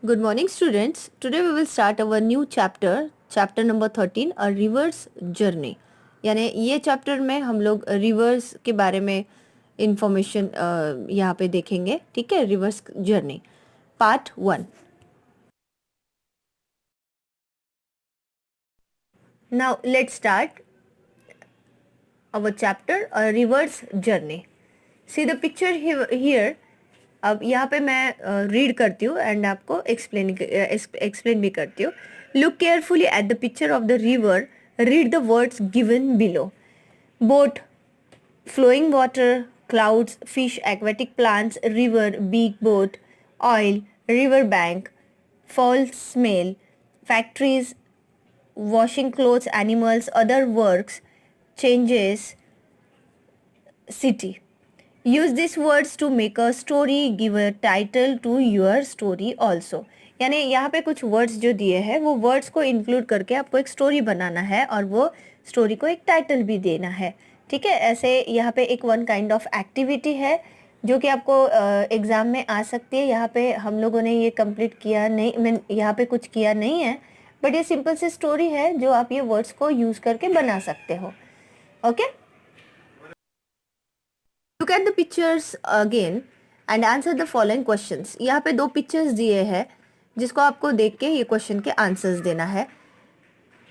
Good morning, students. Today we will start our new chapter, chapter number 13, a river's journey. यानी ये chapter में हम लोग reverse के बारे में इंफॉर्मेशन यहाँ पे देखेंगे. ठीक है, reverse journey part 1. Now let's start our chapter, a river's journey. See the picture here. अब यहाँ पे मैं रीड करती हूँ एंड आपको एक्सप्लेन भी करती हूँ. Look carefully at the picture of the river. Read the words given below. Boat, flowing water, clouds, fish, aquatic plants, river, big boat, oil, river bank, foul smell, factories, washing clothes, animals, other works, changes, city. Use this words to make a story. Give a title to your story also. यानी यहाँ पे कुछ words जो दिए हैं वो words को include करके आपको एक स्टोरी बनाना है और वो स्टोरी को एक टाइटल भी देना है. ठीक है, ऐसे यहाँ पे एक वन काइंड ऑफ एक्टिविटी है जो कि आपको एग्ज़ाम में आ सकती है. यहाँ पे हम लोगों ने ये कंप्लीट किया नहीं, मैं यहाँ पे कुछ किया नहीं है, बट ये सिंपल सी स्टोरी है जो आप ये वर्ड्स को यूज़ करके बना सकते हो. Okay, look at the pictures again and answer the following questions. यहाँ पे दो पिक्चर्स दिए हैं जिसको आपको देख के ये क्वेश्चन के आंसर्स देना है.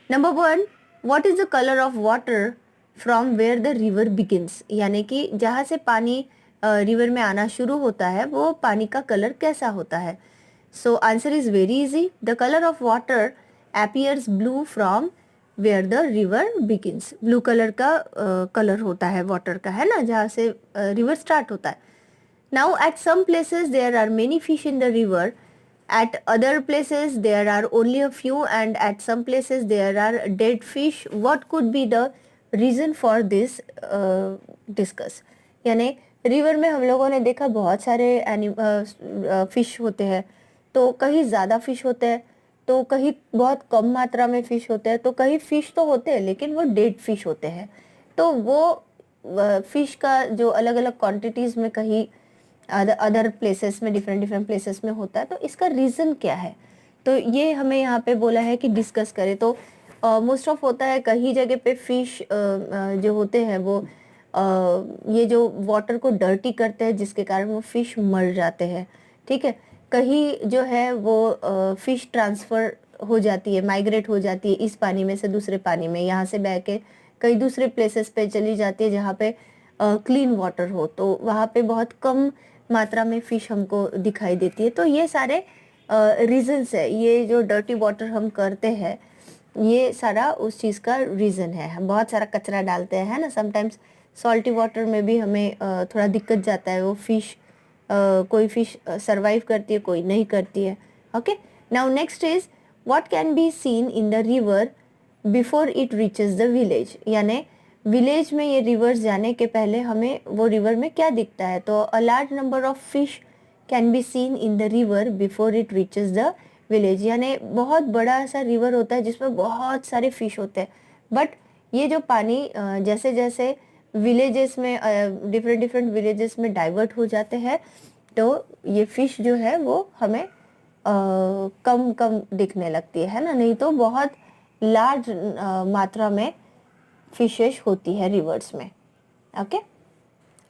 Number 1, what is the colour of water from where the river begins. यानी कि जहाँ से पानी रिवर में आना शुरू होता है वो पानी का कलर कैसा होता है. So answer is very easy. The colour of water appears blue from where the river begins. Blue colour का कलर होता है वाटर का, है ना, जहाँ से रिवर स्टार्ट होता है. Now at some places there are many fish in the river. At other places there are only a few and at some places there are dead fish. What could be the reason for this? Discuss. यानी river में हम लोगों ने देखा बहुत सारे fish होते हैं. तो कहीं ज़्यादा फिश होते हैं, तो कहीं बहुत कम मात्रा में फिश होते हैं, तो कहीं फिश तो होते हैं लेकिन वो डेड फिश होते हैं. तो वो फिश का जो अलग अलग क्वांटिटीज़ में कहीं अदर प्लेसेस में डिफरेंट प्लेसेस में होता है, तो इसका रीज़न क्या है. तो ये हमें यहाँ पे बोला है कि डिस्कस करें. तो मोस्ट ऑफ होता है कहीं जगह पे फिश जो होते हैं वो ये जो वाटर को डर्टी करते हैं जिसके कारण वो फिश मर जाते हैं. ठीक है, कहीं जो है वो फिश ट्रांसफ़र हो जाती है, माइग्रेट हो जाती है इस पानी में से दूसरे पानी में, यहाँ से बह के कई दूसरे प्लेसेस पे चली जाती है जहाँ पे क्लीन वाटर हो, तो वहाँ पे बहुत कम मात्रा में फिश हमको दिखाई देती है. तो ये सारे रीजंस है. ये जो डर्टी वाटर हम करते हैं ये सारा उस चीज़ का रीज़न है. हम बहुत सारा कचरा डालते हैं, है ना. समटाइम्स सॉल्टी वाटर में भी हमें थोड़ा दिक्कत जाता है. वो फिश कोई फिश सरवाइव करती है, कोई नहीं करती है. Okay, now next is what can be seen in the river before it reaches the village. यानी विलेज में ये रिवर्स जाने के पहले हमें वो रिवर में क्या दिखता है. तो a large number of fish can be seen in the river before it reaches the village. यानी बहुत बड़ा सा रिवर होता है जिसमें बहुत सारे फिश होते हैं, बट ये जो पानी जैसे जैसे विलेजेस में डिफरेंट विलेजेस में डाइवर्ट हो जाते हैं तो ये फिश जो है वो हमें कम कम दिखने लगती है ना. नहीं तो बहुत लार्ज मात्रा में फिशेस होती है रिवर्स में. ओके,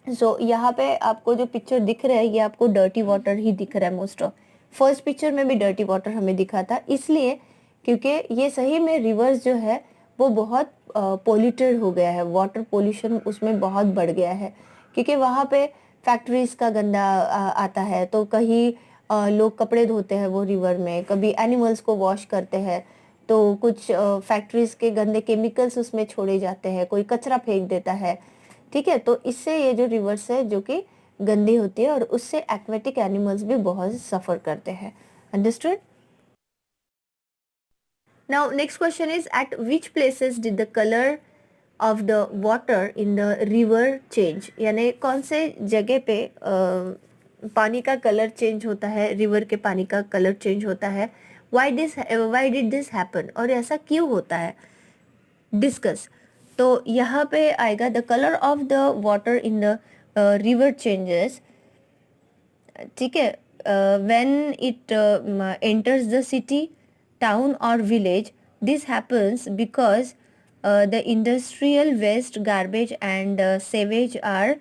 सो यहाँ पे आपको जो पिक्चर दिख रहा है ये आपको डर्टी वाटर ही दिख रहा है. मोस्ट ऑफ फर्स्ट पिक्चर में भी डर्टी वाटर हमें दिखा था, इसलिए क्योंकि ये सही में रिवर्स जो है वो बहुत पोल्यूटेड हो गया है. वाटर पोल्यूशन उसमें बहुत बढ़ गया है क्योंकि वहाँ पे फैक्ट्रीज का गंदा आता है. तो कहीं लोग कपड़े धोते हैं वो रिवर में, कभी एनिमल्स को वॉश करते हैं, तो कुछ फैक्ट्रीज के गंदे केमिकल्स उसमें छोड़े जाते हैं, कोई कचरा फेंक देता है. ठीक है, तो इससे ये जो रिवर्स है जो कि गंदी होती है और उससे एक्वेटिक एनिमल्स भी बहुत सफ़र करते हैं. Understood. Now next question is eight which places did the colour of the water in the river change. यानी कौन से जगह पे पानी का कलर चेंज होता है, रिवर के पानी का कलर चेंज होता है. वाई डिड दिस हैपन, और ऐसा क्यों होता है. डिस्कस. तो यहाँ पे आएगा the colour of the water in the river changes. ठीक है, when it enters the city, town or village, this happens because the industrial waste, garbage and sewage are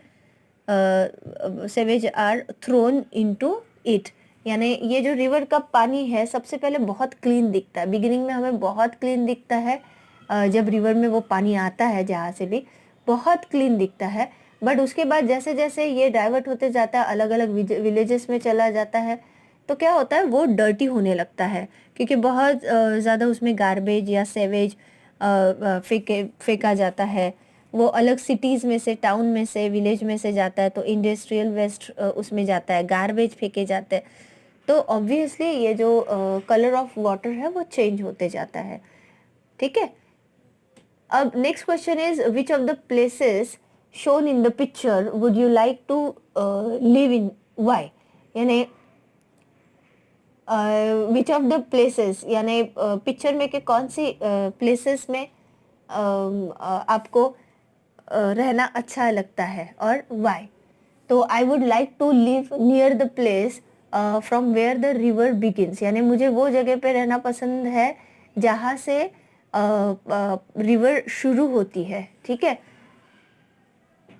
thrown into it. यानी ये जो river का पानी है सबसे पहले बहुत क्लीन दिखता है, बिगिनिंग में हमें बहुत क्लीन दिखता है, जब रिवर में वो पानी आता है जहाँ से भी बहुत क्लीन दिखता है, बट उसके बाद जैसे जैसे ये डाइवर्ट होते जाता है, अलग अलग विलेजेस में चला जाता है, तो क्या होता है वो डर्टी होने लगता है, क्योंकि बहुत ज़्यादा उसमें गार्बेज या सेवेज फेंका जाता है, वो अलग सिटीज़ में से, टाउन में से, विलेज में से जाता है, तो इंडस्ट्रियल वेस्ट उसमें जाता है, गार्बेज फेंके जाते हैं, तो ऑब्वियसली ये जो कलर ऑफ वाटर है वो चेंज होते जाता है. ठीक है. अब next question is which of the places shown in the picture would you like to live in, why. यानी विच ऑफ द प्लेसेस, यानी पिक्चर में के कौन सी प्लेसेस में आपको रहना अच्छा लगता है और व्हाई. तो I would like to live near the place from where the river begins, यानी मुझे वो जगह पे रहना पसंद है जहाँ से रिवर शुरू होती है. ठीक है.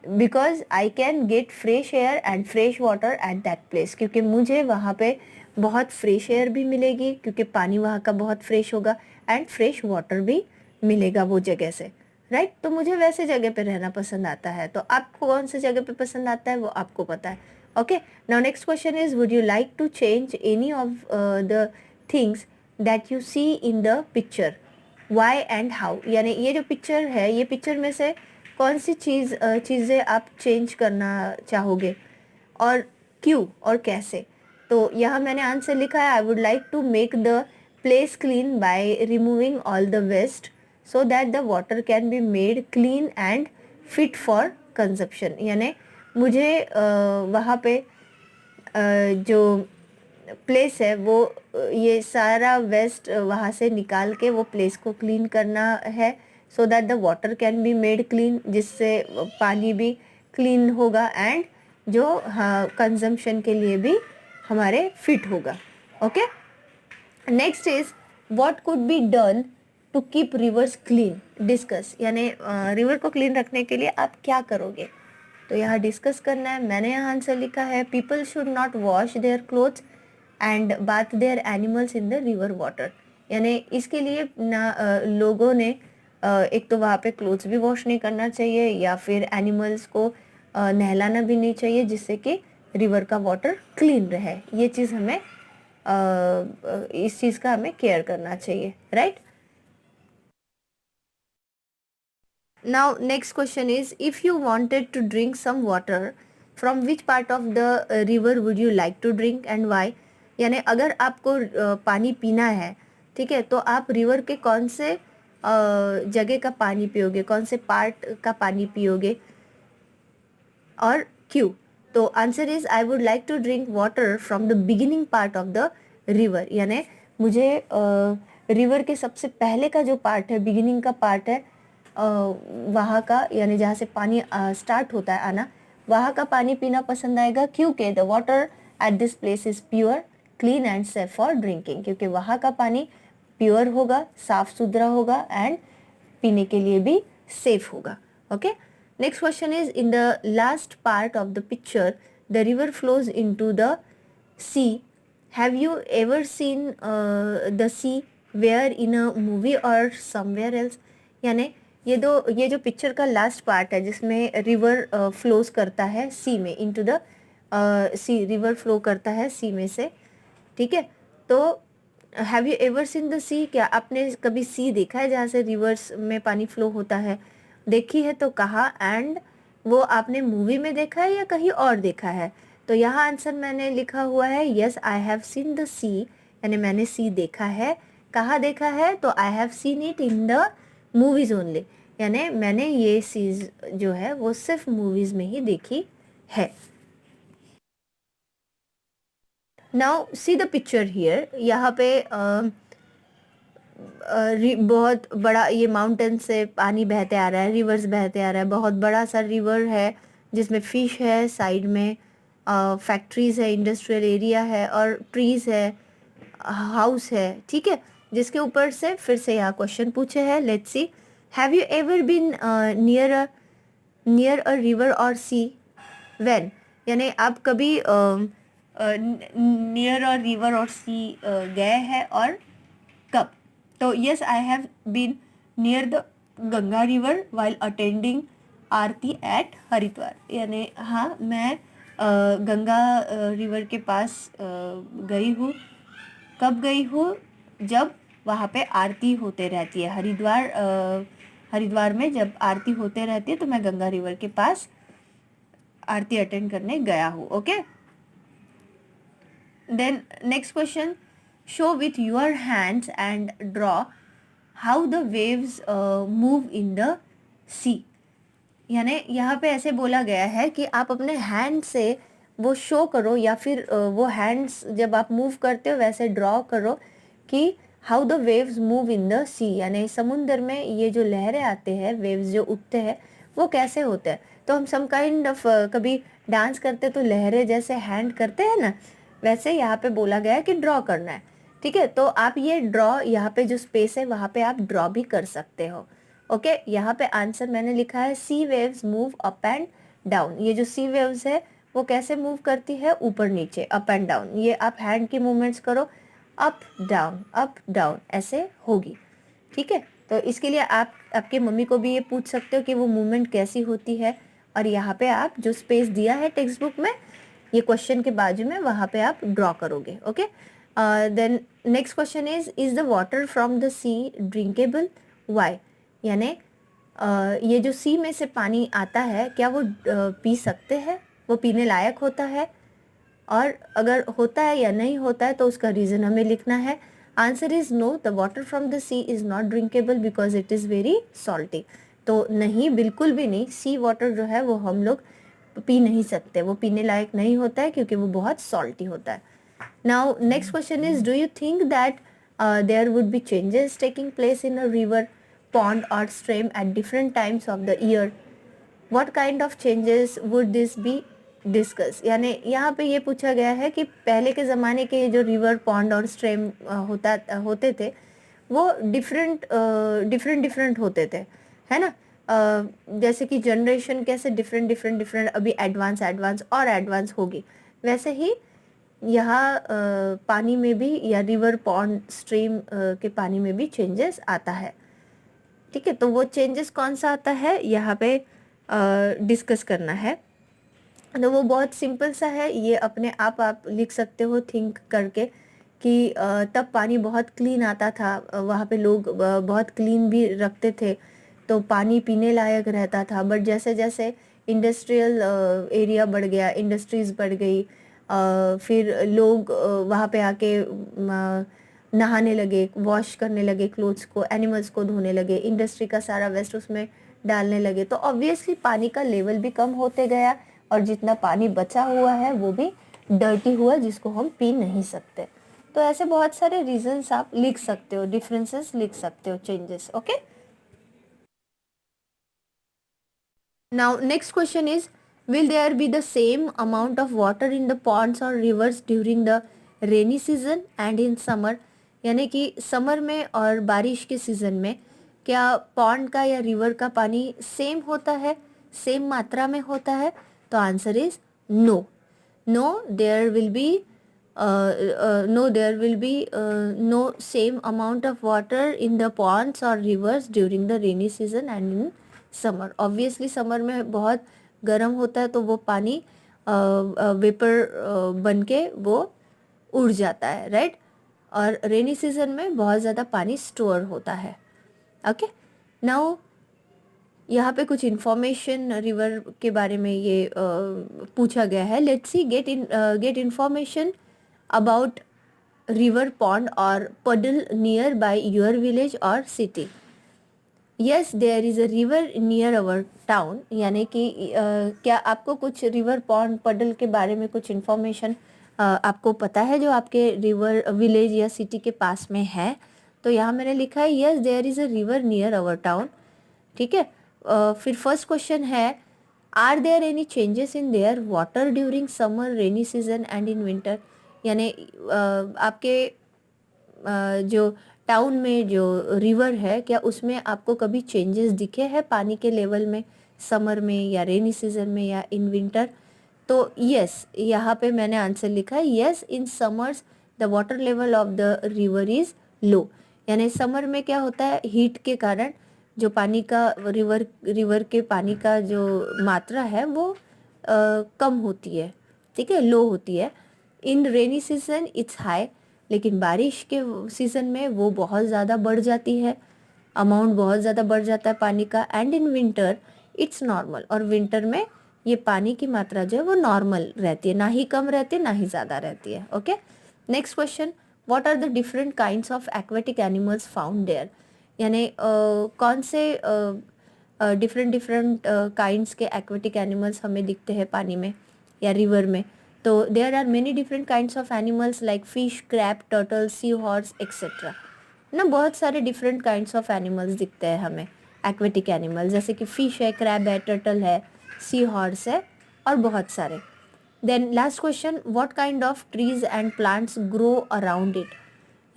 Because I can get fresh air and fresh water at that place, क्योंकि मुझे वहाँ पे बहुत फ्रेश एयर भी मिलेगी, क्योंकि पानी वहाँ का बहुत फ्रेश होगा, एंड फ्रेश वाटर भी मिलेगा वो जगह से. राइट. तो मुझे वैसे जगह पे रहना पसंद आता है. तो आपको कौन सी जगह पे पसंद आता है वो आपको पता है. Okay. Now next question is would you like to change any of the things that you see in the picture, why and how. यानी ये जो पिक्चर है, ये पिक्चर में से कौन सी चीज़ें आप चेंज करना चाहोगे और क्यों और कैसे. तो यहाँ मैंने आंसर लिखा है, I would like to make the place clean by removing all the waste so that the water can be made clean and fit for consumption. यानी मुझे वहाँ पे जो प्लेस है वो ये सारा वेस्ट वहाँ से निकाल के वो प्लेस को क्लीन करना है, so that the water can be made clean, जिससे पानी भी क्लीन होगा एंड जो कंजम्पशन के लिए भी हमारे फिट होगा. Okay. Next is what could be done to keep rivers clean, discuss. यानी रिवर को क्लीन रखने के लिए आप क्या करोगे, तो यहाँ डिस्कस करना है. मैंने यहाँ आंसर लिखा है, people should not wash their clothes and bath there animals in the river water. यानी इसके लिए ना लोगों ने एक तो वहाँ पे क्लोथ्स भी वॉश नहीं करना चाहिए, या फिर एनिमल्स को नहलाना भी नहीं चाहिए, जिससे कि रिवर का वाटर क्लीन रहे. ये चीज़ हमें इस चीज़ का हमें केयर करना चाहिए. Right. Now next question is, if you wanted to drink some water, from which part of the river would you like to drink and why. यानी अगर आपको पानी पीना है, ठीक है, तो आप रिवर के कौन से जगह का पानी पियोगे, कौन से पार्ट का पानी पियोगे और क्यों. तो answer is I would like to drink water from the beginning part of the river. यानी मुझे रिवर के सबसे पहले का जो पार्ट है, बिगिनिंग का पार्ट है, वहाँ का, यानी जहाँ से पानी स्टार्ट होता है आना, वहाँ का पानी पीना पसंद आएगा, क्योंकि the water at this place is pure, clean and safe for drinking. क्योंकि वहाँ का पानी प्योर होगा, साफ सुथरा होगा एंड पीने के लिए भी सेफ होगा. Okay. Next question is, in the last part of the picture the river flows into the sea. Have you ever seen the sea where in a movie or somewhere else. यानी ये जो picture का last part है जिसमें river flows करता है sea में, into the sea, river flow करता है सी में से. ठीक है. तो have you ever seen the sea. क्या आपने कभी सी देखा है जहाँ से रिवर्स में पानी फ्लो होता है. देखी है तो कहाँ, एंड वो आपने मूवी में देखा है या कहीं और देखा है. तो यहाँ आंसर मैंने लिखा हुआ है, yes I have seen the sea. यानी मैंने सी देखा है. कहाँ देखा है, तो I have seen it in the movies only. यानी मैंने ये चीज़ जो है वो सिर्फ मूवीज़ में ही देखी है. Now see the picture here. यहाँ पे बहुत बड़ा ये माउंटेन से पानी बहते आ रहा है, रिवर्स बहते आ रहा है. बहुत बड़ा सा रिवर है जिसमें फिश है साइड में, फैक्ट्रीज है, इंडस्ट्रियल एरिया है और ट्रीज है, हाउस है, ठीक है, जिसके ऊपर से फिर से यहाँ क्वेश्चन पूछे हैं. Let's see. Have you ever been near a river or sea? When, यानी आप कभी नियर अ रिवर और सी गए हैं और कब? तो yes, I have been near the Ganga river while attending aarti at Haridwar. यानी हाँ, मैं गंगा रिवर के पास गई हूँ. कब गई हूँ? जब वहाँ पे आरती होते रहती है. हरिद्वार में जब आरती होते रहती है तो मैं गंगा रिवर के पास आरती अटेंड करने गया हूँ. Okay. Then next question. Show with your hands and draw how the waves move in the sea. यानी यहाँ पे ऐसे बोला गया है कि आप अपने हैंड से वो शो करो या फिर वो हैंड्स जब आप मूव करते हो वैसे ड्रॉ करो कि how the waves move in the sea. यानी समुंदर में ये जो लहरें आते हैं, वेव्स जो उठते हैं, वो कैसे होते हैं. तो हम सम काइंड ऑफ कभी डांस करते तो लहरें जैसे हैंड करते हैं ना, वैसे यहाँ पे बोला गया है कि ड्रॉ करना है. ठीक है, तो आप ये ड्रॉ, यहाँ पे जो स्पेस है वहाँ पे आप ड्रॉ भी कर सकते हो. ओके. यहाँ पे आंसर मैंने लिखा है sea waves move up and down. ये जो सी वेव्स है वो कैसे मूव करती है? ऊपर नीचे, अप एंड डाउन. ये आप हैंड की मूवमेंट्स करो, अप डाउन ऐसे होगी. ठीक है, तो इसके लिए आप आपके मम्मी को भी ये पूछ सकते हो कि वो मूवमेंट कैसी होती है. और यहाँ पे आप जो स्पेस दिया है टेक्स्ट बुक में, ये क्वेश्चन के बाजू में, वहाँ पे आप ड्रॉ करोगे. Okay. Then next question is the water from the sea drinkable? Why? यानी ये जो सी में से पानी आता है, क्या वो पी सकते हैं? वो पीने लायक होता है? और अगर होता है या नहीं होता है तो उसका रीज़न हमें लिखना है. Answer is no, the water from the sea is not drinkable because it is very salty. तो नहीं, बिल्कुल भी नहीं. सी वाटर जो है वो हम लोग पी नहीं सकते, वो पीने लायक नहीं होता है क्योंकि वो बहुत सॉल्टी होता है. Now next question is, do you think that there would be changes taking place in a river, pond or stream at different times of the year? What kind of changes would this be? Discuss. यानी यहाँ पे ये पूछा गया है कि पहले के ज़माने के जो रिवर, पॉन्ड और स्ट्रीम होते थे, वो डिफरेंट होते थे, है ना. जैसे कि जनरेशन कैसे डिफरेंट अभी एडवांस और एडवांस होगी, वैसे ही यहाँ पानी में भी, या रिवर, पॉन्ड, स्ट्रीम के पानी में भी चेंजेस आता है. ठीक है, तो वो चेंजेस कौन सा आता है यहाँ पे डिस्कस करना है. तो वो बहुत सिंपल सा है, ये अपने आप लिख सकते हो थिंक करके कि तब पानी बहुत क्लीन आता था, वहाँ पे लोग बहुत क्लीन भी रखते थे, तो पानी पीने लायक रहता था. बट जैसे जैसे इंडस्ट्रियल एरिया बढ़ गया, इंडस्ट्रीज़ बढ़ गई, फिर लोग वहाँ पे आके नहाने लगे, वॉश करने लगे क्लोथ्स को, एनिमल्स को धोने लगे, इंडस्ट्री का सारा वेस्ट उसमें डालने लगे, तो ऑब्वियसली पानी का लेवल भी कम होते गया और जितना पानी बचा हुआ है वो भी डर्टी हुआ, जिसको हम पी नहीं सकते. तो ऐसे बहुत सारे रीजंस आप लिख सकते हो, डिफरेंसेस लिख सकते हो, changes. Okay. Now next question is, will there be the same amount of water in the ponds or rivers during the rainy season and in summer? यानी कि समर में और बारिश के सीज़न में क्या पॉन्ड का या रिवर का पानी सेम होता है, सेम मात्रा में होता है? तो answer is no. There will be no same amount of water in the ponds or rivers during the rainy season and in summer. Obviously summer में बहुत गर्म होता है तो वो पानी वेपर बन के वो उड़ जाता है, राइट. और रेनी सीजन में बहुत ज़्यादा पानी स्टोर होता है. ओके. नाउ यहाँ पे कुछ इन्फॉर्मेशन रिवर के बारे में ये पूछा गया है. Let's see. Get information about river, pond और puddle near by your village और city. Yes, there is a river near our town. यानी कि क्या आपको कुछ रिवर, पॉन्ड, पडल के बारे में कुछ इन्फॉर्मेशन आपको पता है जो आपके रिवर, विलेज या सिटी के पास में है? तो यहाँ मैंने लिखा है yes, there is a river near our town. ठीक है. फिर फर्स्ट क्वेश्चन है, are there any changes in their water during summer, rainy season and in winter? यानी आपके जो टाउन में जो रिवर है, क्या उसमें आपको कभी चेंजेस दिखे हैं पानी के लेवल में, समर में या रेनी सीजन में या इन विंटर? तो यस, यहाँ पे मैंने आंसर लिखा है yes, in summers the water level of the river is low. यानी समर में क्या होता है, हीट के कारण जो पानी का रिवर के पानी का जो मात्रा है वो कम होती है, ठीक है, लो होती है। इन रेनी सीजन इट्स हाई, लेकिन बारिश के सीज़न में वो बहुत ज़्यादा बढ़ जाती है, अमाउंट बहुत ज़्यादा बढ़ जाता है पानी का। And in winter it's normal, और विंटर में ये पानी की मात्रा जो है वो नॉर्मल रहती है, ना ही कम रहती है ना ही ज़्यादा रहती है। Okay, next question, what are the different kinds of aquatic animals found there? यानी कौन से डिफरेंट डिफरेंट काइंड्स के एक्वेटिक एनिमल्स हमें दिखते हैं पानी में या रिवर में? तो there are many different kinds of animals like fish, crab, turtle, sea horse etcetera ना। बहुत सारे डिफरेंट काइंड्स ऑफ एनिमल्स दिखते हैं हमें, एक्वेटिक एनिमल, जैसे कि फिश है, क्रैब है, टर्टल है, सी हॉर्स है और बहुत सारे। Then last question, what kind of trees and plants grow around it?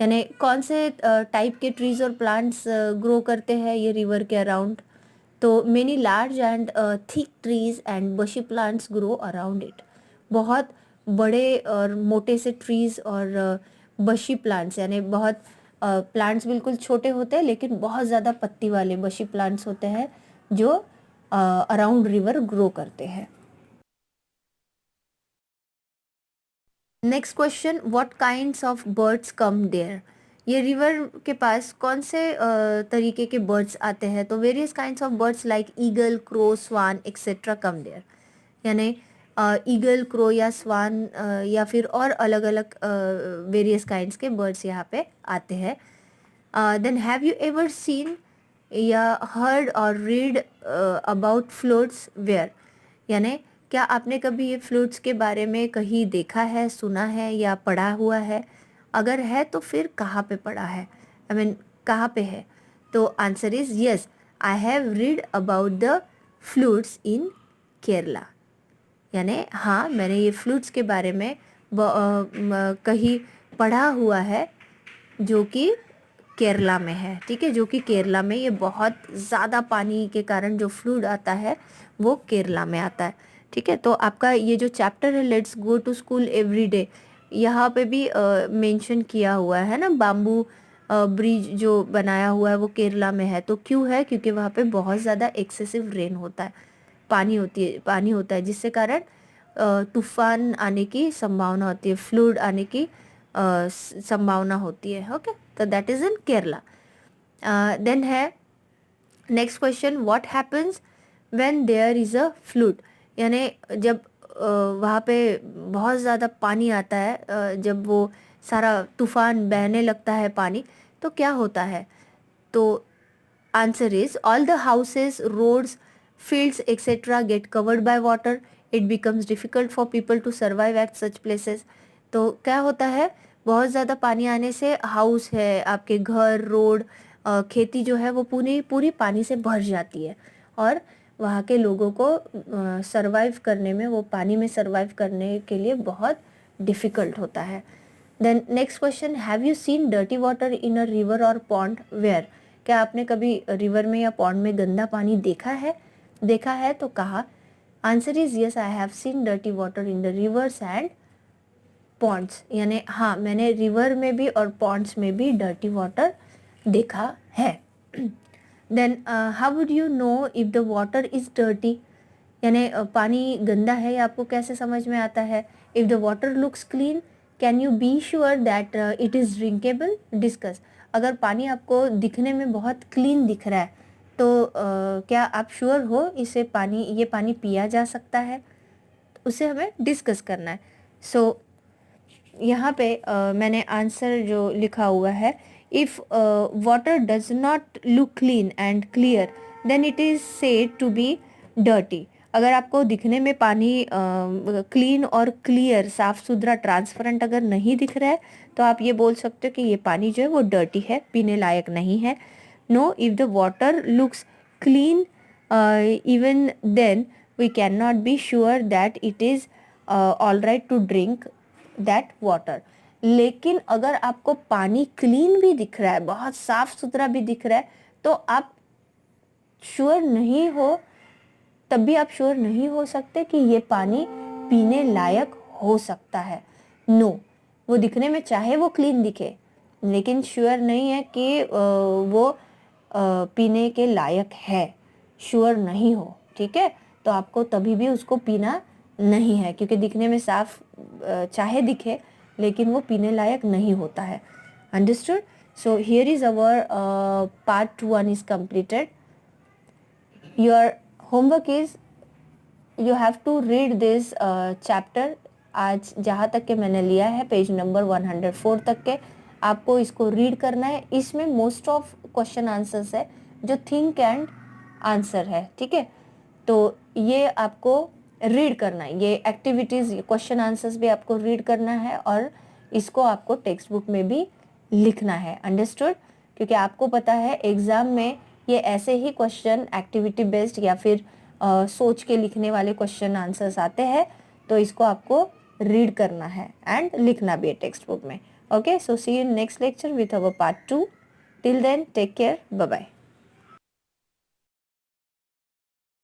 यानी कौन से टाइप के ट्रीज और प्लांट्स ग्रो करते हैं ये रिवर के अराउंड? तो many large and thick trees and बशी प्लांट्स ग्रो अराउंड इट। बहुत बड़े और मोटे से ट्रीज और बशी प्लांट्स, यानी बहुत प्लांट्स बिल्कुल छोटे होते हैं लेकिन बहुत ज़्यादा पत्ती वाले बशी प्लांट्स होते हैं जो अराउंड रिवर ग्रो करते हैं। Next question, what kinds of birds come there? ये रिवर के पास कौन से तरीके के बर्ड्स आते हैं? तो various kinds of birds like eagle, crow, swan etcetera come there. यानी ईगल, क्रो या स्वान या फिर और अलग अलग वेरियस काइंड्स के बर्ड्स यहाँ पे आते हैं। Then have you ever seen या heard or read about floats where? यानी क्या आपने कभी ये फ्लूट्स के बारे में कहीं देखा है, सुना है या पढ़ा हुआ है? अगर है तो फिर कहाँ पे पढ़ा है, आई मीन कहाँ पे है? तो answer is yes, I have read about the floods in Kerala. यानी हाँ, मैंने ये फ्लूट्स के बारे में कहीं पढ़ा हुआ है जो कि केरला में है, ठीक है, जो कि केरला में ये बहुत ज़्यादा पानी के कारण जो फ्लूड आता है वो केरला में आता है, ठीक है। तो आपका ये जो चैप्टर है let's go to school every day, यहाँ पे भी मेंशन किया हुआ है ना, बाम्बू ब्रिज जो बनाया हुआ है वो केरला में है। तो क्यों है? क्योंकि वहाँ पे बहुत ज़्यादा एक्सेसिव रेन होता है, पानी होता है, जिससे कारण तूफान आने की संभावना होती है, फ्लूड आने की संभावना होती है। ओके, तो that is in Kerala. Then है next question, what happens when there is a flood? यानी जब वहाँ पे बहुत ज़्यादा पानी आता है, जब वो सारा तूफान बहने लगता है पानी, तो क्या होता है? तो answer is all the houses, roads, fields etc get covered by water. It becomes difficult for people to survive at such places. तो क्या होता है, बहुत ज़्यादा पानी आने से हाउस है, आपके घर, रोड, खेती जो है वो पूरी पूरी पानी से भर जाती है और वहाँ के लोगों को सरवाइव करने में, वो पानी में सरवाइव करने के लिए बहुत डिफ़िकल्ट होता है। Then next question, have you seen dirty water in a river or pond where? क्या आपने कभी रिवर में या पॉन्ड में गंदा पानी देखा है तो कहा? Answer is yes, I have seen dirty water in the rivers and ponds. यानी हाँ, मैंने रिवर में भी और पॉन्ड्स में भी डर्टी वाटर देखा है। Then how would you know if the water is dirty? यानी पानी गंदा है या आपको कैसे समझ में आता है? If the water looks clean can you be sure that it is drinkable? Discuss. अगर पानी आपको दिखने में बहुत क्लीन दिख रहा है तो क्या आप श्योर हो ये पानी पिया जा सकता है? उसे हमें डिस्कस करना है। सो यहाँ पे मैंने आंसर जो लिखा हुआ है, if water does not look clean and clear then it is said to be dirty. अगर आपको दिखने में पानी क्लीन और क्लियर, साफ सुथरा, ट्रांसपेरेंट अगर नहीं दिख रहा है तो आप ये बोल सकते हो कि ये पानी जो है वो डर्टी है, पीने लायक नहीं है। No, if the water looks clean even then we cannot be sure that it is all right to drink that water. लेकिन अगर आपको पानी क्लीन भी दिख रहा है, बहुत साफ सुथरा भी दिख रहा है, तो आप श्योर नहीं हो, तब भी आप श्योर नहीं हो सकते कि ये पानी पीने लायक हो सकता है. नो, वो दिखने में चाहे वो क्लीन दिखे, लेकिन श्योर नहीं है कि वो पीने के लायक है, श्योर नहीं हो, ठीक है, तो आपको तभी भी उसको पीना नहीं है, क्योंकि दिखने में साफ चाहे दिखे लेकिन वो पीने लायक नहीं होता है. Understood? So here is our part 1 is completed. Your homework is you have to read this chapter. आज जहाँ तक के मैंने लिया है पेज नंबर 104 तक के, आपको इसको रीड करना है. इसमें मोस्ट ऑफ क्वेश्चन आंसर्स है जो थिंक एंड आंसर है, ठीक है, तो ये आपको रीड करना है. ये एक्टिविटीज़, क्वेश्चन आंसर्स भी आपको रीड करना है और इसको आपको टेक्स्ट बुक में भी लिखना है. अंडरस्टूड? क्योंकि आपको पता है एग्ज़ाम में ये ऐसे ही क्वेश्चन एक्टिविटी बेस्ड या फिर सोच के लिखने वाले क्वेश्चन आंसर्स आते हैं, तो इसको आपको रीड करना है एंड लिखना भी है टेक्स्ट बुक में. Okay, so see you in next lecture with our part 2. Till then take care, bye bye.